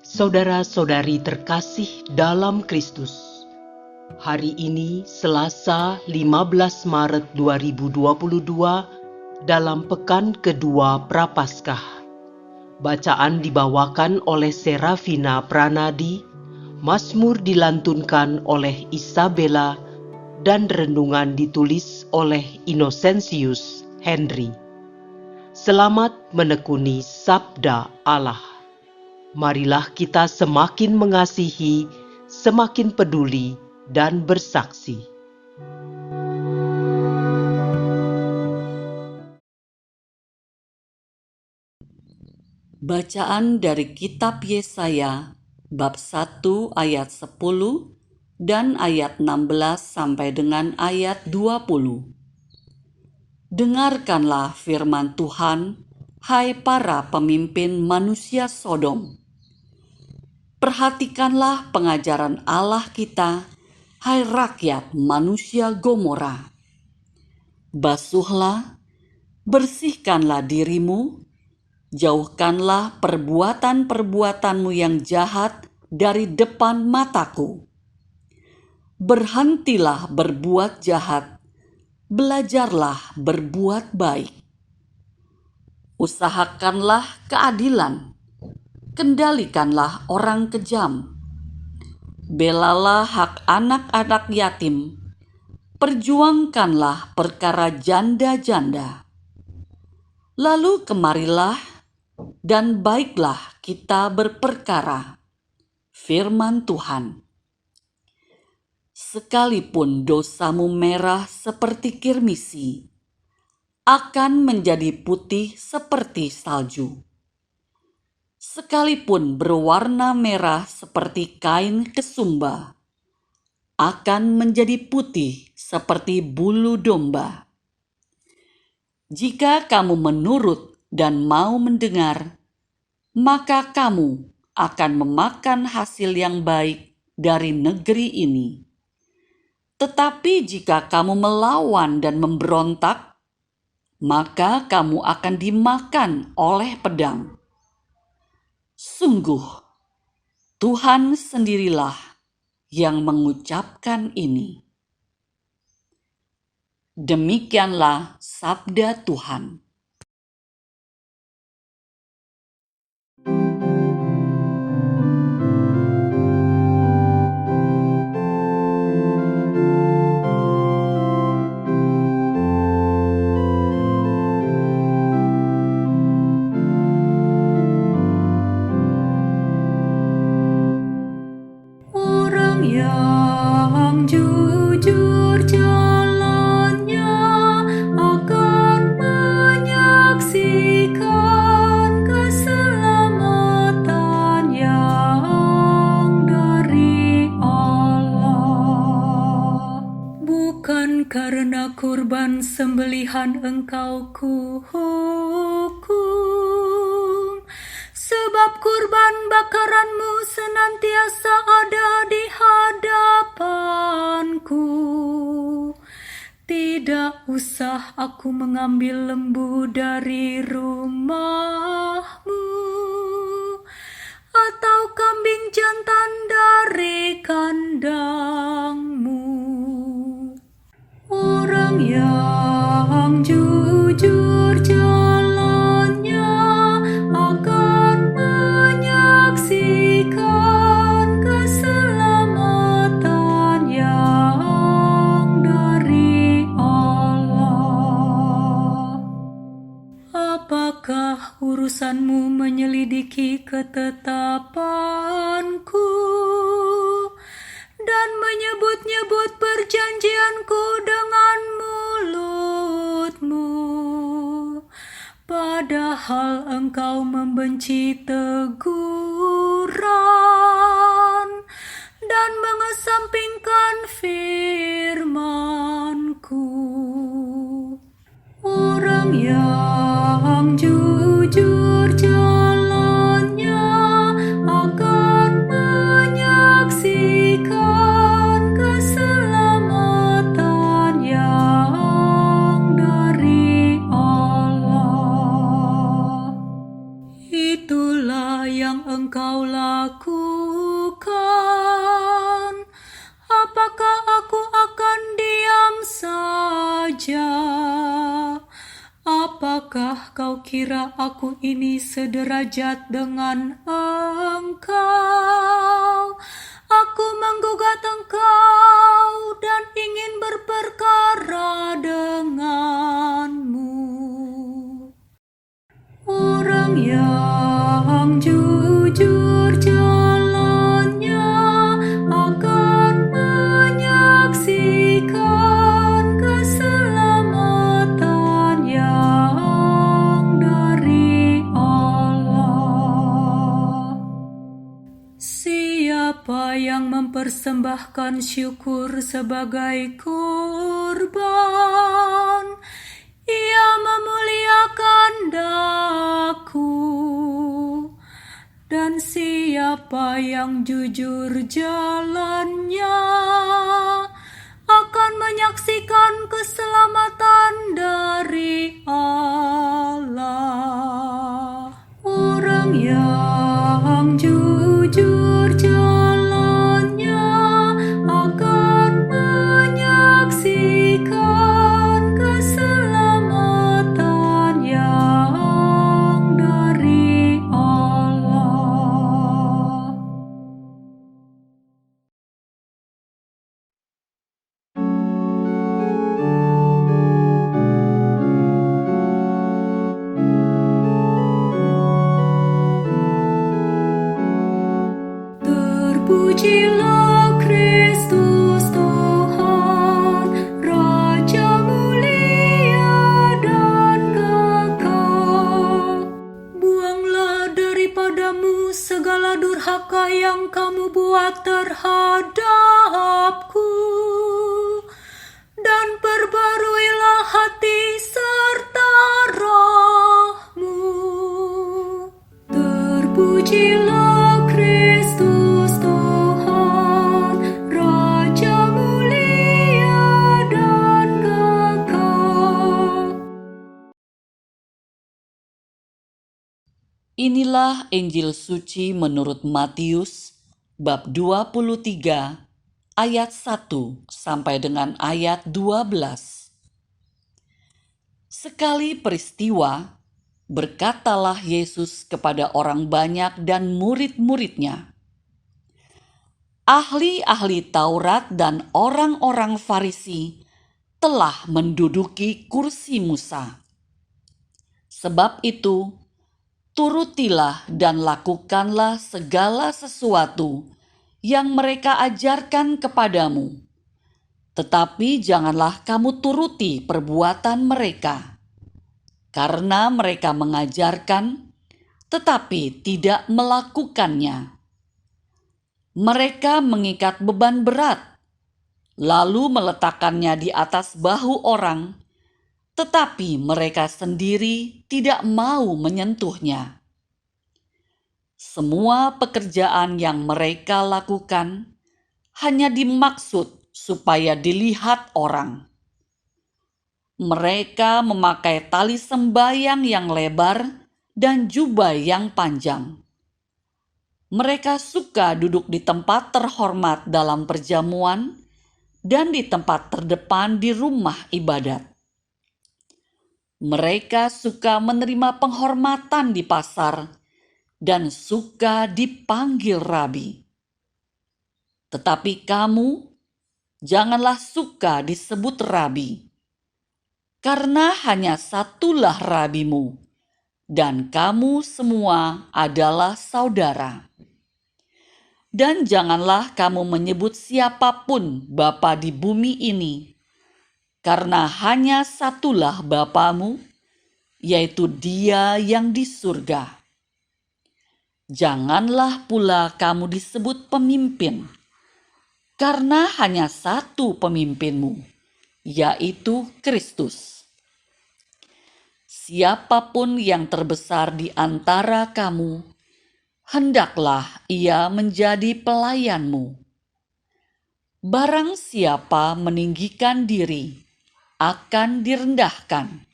Saudara-saudari terkasih dalam Kristus, hari ini Selasa 15 Maret 2022 dalam pekan kedua Prapaskah. Bacaan dibawakan oleh Serafina Pranadi, Mazmur dilantunkan oleh Isabella, dan renungan ditulis oleh Innocentius Henry. Selamat menekuni Sabda Allah. Marilah kita semakin mengasihi, semakin peduli, dan bersaksi. Bacaan dari Kitab Yesaya, bab 1 ayat 10 dan ayat 16 sampai dengan ayat 20. Dengarkanlah firman Tuhan, hai para pemimpin manusia Sodom. Perhatikanlah pengajaran Allah kita, hai rakyat manusia Gomora. Basuhlah, bersihkanlah dirimu, jauhkanlah perbuatan-perbuatanmu yang jahat dari depan mataku. Berhentilah berbuat jahat, belajarlah berbuat baik. Usahakanlah keadilan, kendalikanlah orang kejam. Belalah hak anak-anak yatim, perjuangkanlah perkara janda-janda. Lalu kemarilah dan baiklah kita berperkara, firman Tuhan. Sekalipun dosamu merah seperti kirmisi, akan menjadi putih seperti salju. Sekalipun berwarna merah seperti kain kesumba, akan menjadi putih seperti bulu domba. Jika kamu menurut dan mau mendengar, maka kamu akan memakan hasil yang baik dari negeri ini. Tetapi jika kamu melawan dan memberontak, maka kamu akan dimakan oleh pedang. Sungguh, Tuhan sendirilah yang mengucapkan ini. Demikianlah sabda Tuhan. Yang jujur jalannya akan menyaksikan keselamatan yang dari Allah. Bukan karena kurban sembelihan engkau kuhukum, sebab kurban bakaranmu senantiasa ada di hadapanku. Tidak usah aku mengambil lembu dari rumahmu, atau kambing jantan dari kandangmu. Orang yang jujur jalannya akan menyaksikan keselamatan yang dari Allah. Apakah urusanmu menyelidiki ketetapanku dan menyebut-nyebut perjanjianku dengan mulutmu, padahal engkau membenci teguran dan mengesampingkan firman-Ku. Orang yang jujur jalannya akan menyaksikan keselamatan yang dari Allah. Itulah yang engkau lakukan Apakah kau kira aku ini sederajat dengan engkau? Aku menggugat engkau dan ingin berperkara denganmu. Orang yang jujur jalannya akan menyaksikan keselamatan yang dari Allah. Siapa yang mempersembahkan syukur sebagai kurban, ia memuliakan Daku. Dan siapa yang jujur jalannya akan menyaksikan keselamatan dari Allah. Orang yang jujur jalannya akan menyaksikan keselamatan yang dari Allah. Terpujilah Kristus Tuhan, Raja mulia dan kekal. Buanglah daripadamu segala durhaka yang kamu buat terhadapku, dan perbaruilah hati serta rohmu. Terpujilah Kristus Tuhan, Raja mulia dan kekal. Inilah Injil suci menurut Matius bab 23 ayat 1 sampai dengan ayat 12. Sekali peristiwa, berkatalah Yesus kepada orang banyak dan murid-muridnya, ahli-ahli Taurat dan orang-orang Farisi telah menduduki kursi Musa. Sebab itu, turutilah dan lakukanlah segala sesuatu yang mereka ajarkan kepadamu. Tetapi janganlah kamu turuti perbuatan mereka, karena mereka mengajarkan tetapi tidak melakukannya. Mereka mengikat beban berat, lalu meletakkannya di atas bahu orang, tetapi mereka sendiri tidak mau menyentuhnya. Semua pekerjaan yang mereka lakukan hanya dimaksud supaya dilihat orang. Mereka memakai tali sembayang yang lebar dan jubah yang panjang. Mereka suka duduk di tempat terhormat dalam perjamuan dan di tempat terdepan di rumah ibadat. Mereka suka menerima penghormatan di pasar dan suka dipanggil rabi. Tetapi kamu janganlah suka disebut rabi, karena hanya satulah rabimu, dan kamu semua adalah saudara. Dan janganlah kamu menyebut siapapun bapa di bumi ini, karena hanya satulah Bapamu, yaitu Dia yang di surga. Janganlah pula kamu disebut pemimpin, karena hanya satu pemimpinmu, yaitu Kristus. Siapapun yang terbesar di antara kamu, hendaklah ia menjadi pelayanmu. Barang siapa meninggikan diri, akan direndahkan,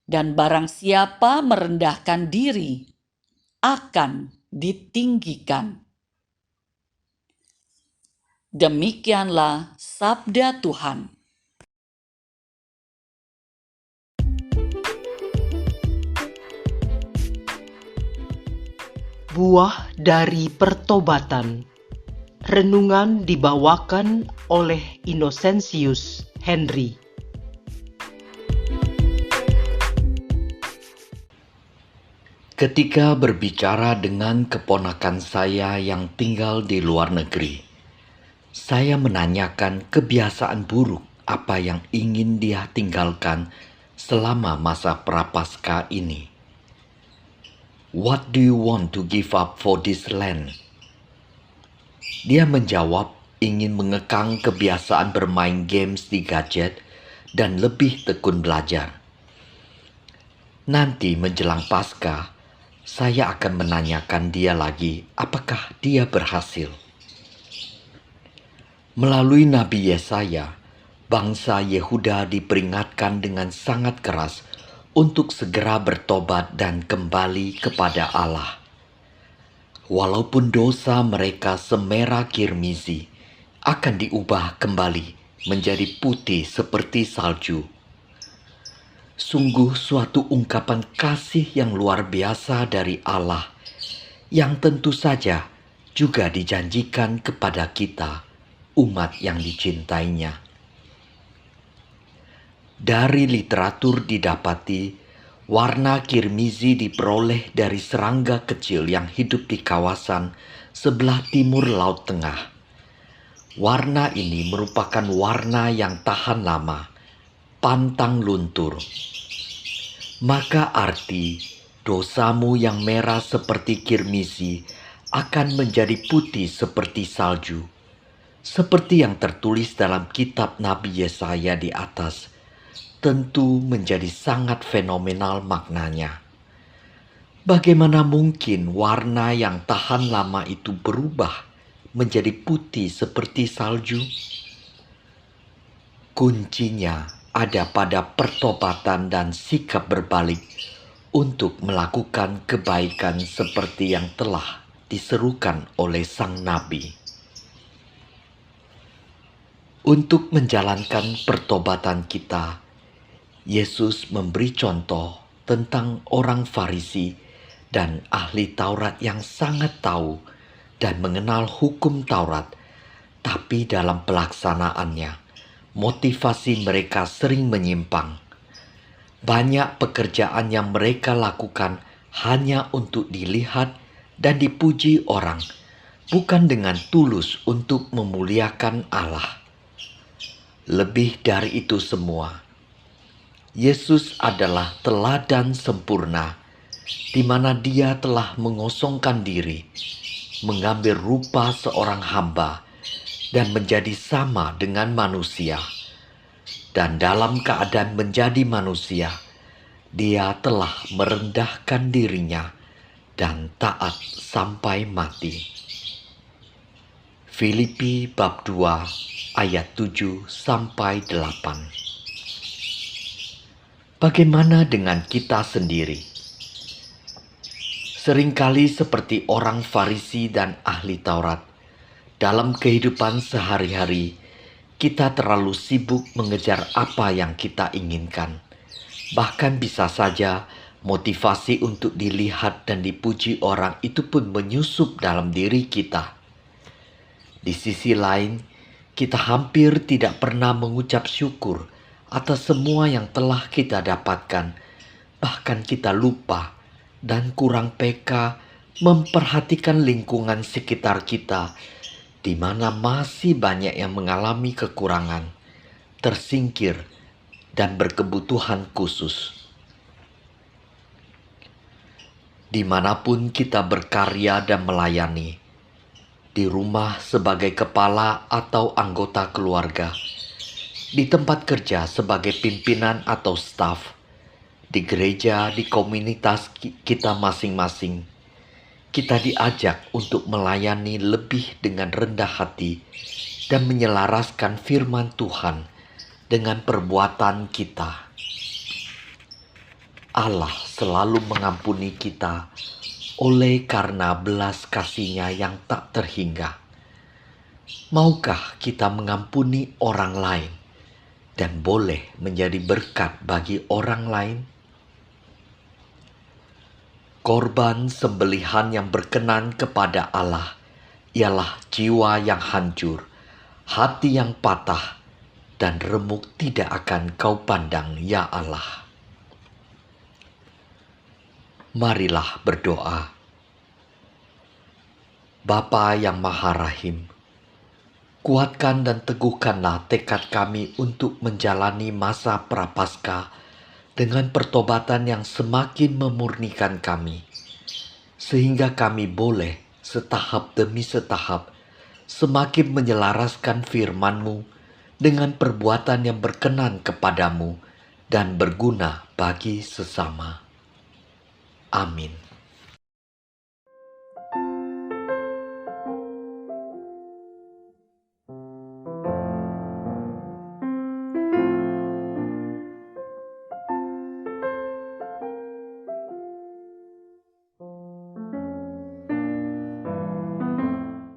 dan barang siapa merendahkan diri, akan ditinggikan. Demikianlah sabda Tuhan. Buah dari pertobatan. Renungan dibawakan oleh Innocentius Henry. Ketika berbicara dengan keponakan saya yang tinggal di luar negeri, saya menanyakan kebiasaan buruk apa yang ingin dia tinggalkan selama masa prapaskah ini. What do you want to give up for this land? Dia menjawab ingin mengekang kebiasaan bermain games di gadget dan lebih tekun belajar. Nanti menjelang Paskah, saya akan menanyakan dia lagi apakah dia berhasil. Melalui Nabi Yesaya, bangsa Yehuda diperingatkan dengan sangat keras untuk segera bertobat dan kembali kepada Allah. Walaupun dosa mereka semerah kirmizi, akan diubah kembali menjadi putih seperti salju. Sungguh suatu ungkapan kasih yang luar biasa dari Allah, yang tentu saja juga dijanjikan kepada kita, umat yang dicintainya. Dari literatur didapati, warna kirmizi diperoleh dari serangga kecil yang hidup di kawasan sebelah timur Laut Tengah. Warna ini merupakan warna yang tahan lama, pantang luntur. Maka arti dosamu yang merah seperti kirmizi akan menjadi putih seperti salju. Seperti yang tertulis dalam kitab Nabi Yesaya di atas, tentu menjadi sangat fenomenal maknanya. Bagaimana mungkin warna yang tahan lama itu berubah menjadi putih seperti salju? Kuncinya ada pada pertobatan dan sikap berbalik untuk melakukan kebaikan seperti yang telah diserukan oleh sang nabi. Untuk menjalankan pertobatan kita, Yesus memberi contoh tentang orang Farisi dan ahli Taurat yang sangat tahu dan mengenal hukum Taurat, tapi dalam pelaksanaannya, motivasi mereka sering menyimpang. Banyak pekerjaan yang mereka lakukan hanya untuk dilihat dan dipuji orang, bukan dengan tulus untuk memuliakan Allah. Lebih dari itu semua, Yesus adalah teladan sempurna, di mana Dia telah mengosongkan diri, mengambil rupa seorang hamba, dan menjadi sama dengan manusia. Dan dalam keadaan menjadi manusia, Dia telah merendahkan dirinya dan taat sampai mati. Filipi bab 2 ayat 7-8. Bagaimana dengan kita sendiri? Seringkali seperti orang Farisi dan ahli Taurat, dalam kehidupan sehari-hari, kita terlalu sibuk mengejar apa yang kita inginkan. Bahkan bisa saja motivasi untuk dilihat dan dipuji orang itu pun menyusup dalam diri kita. Di sisi lain, kita hampir tidak pernah mengucap syukur atas semua yang telah kita dapatkan. Bahkan kita lupa dan kurang peka memperhatikan lingkungan sekitar kita, di mana masih banyak yang mengalami kekurangan, tersingkir, dan berkebutuhan khusus. Dimanapun kita berkarya dan melayani, di rumah sebagai kepala atau anggota keluarga, di tempat kerja sebagai pimpinan atau staf, di gereja, di komunitas kita masing-masing, kita diajak untuk melayani lebih dengan rendah hati dan menyelaraskan firman Tuhan dengan perbuatan kita. Allah selalu mengampuni kita oleh karena belas kasih-Nya yang tak terhingga. Maukah kita mengampuni orang lain dan boleh menjadi berkat bagi orang lain? Korban sembelihan yang berkenan kepada Allah ialah jiwa yang hancur, hati yang patah, dan remuk tidak akan kau pandang, ya Allah. Marilah berdoa. Bapa yang Maha Rahim, kuatkan dan teguhkanlah tekad kami untuk menjalani masa Prapaskah dengan pertobatan yang semakin memurnikan kami, sehingga kami boleh setahap demi setahap semakin menyelaraskan firman-Mu dengan perbuatan yang berkenan kepadamu dan berguna bagi sesama. Amin.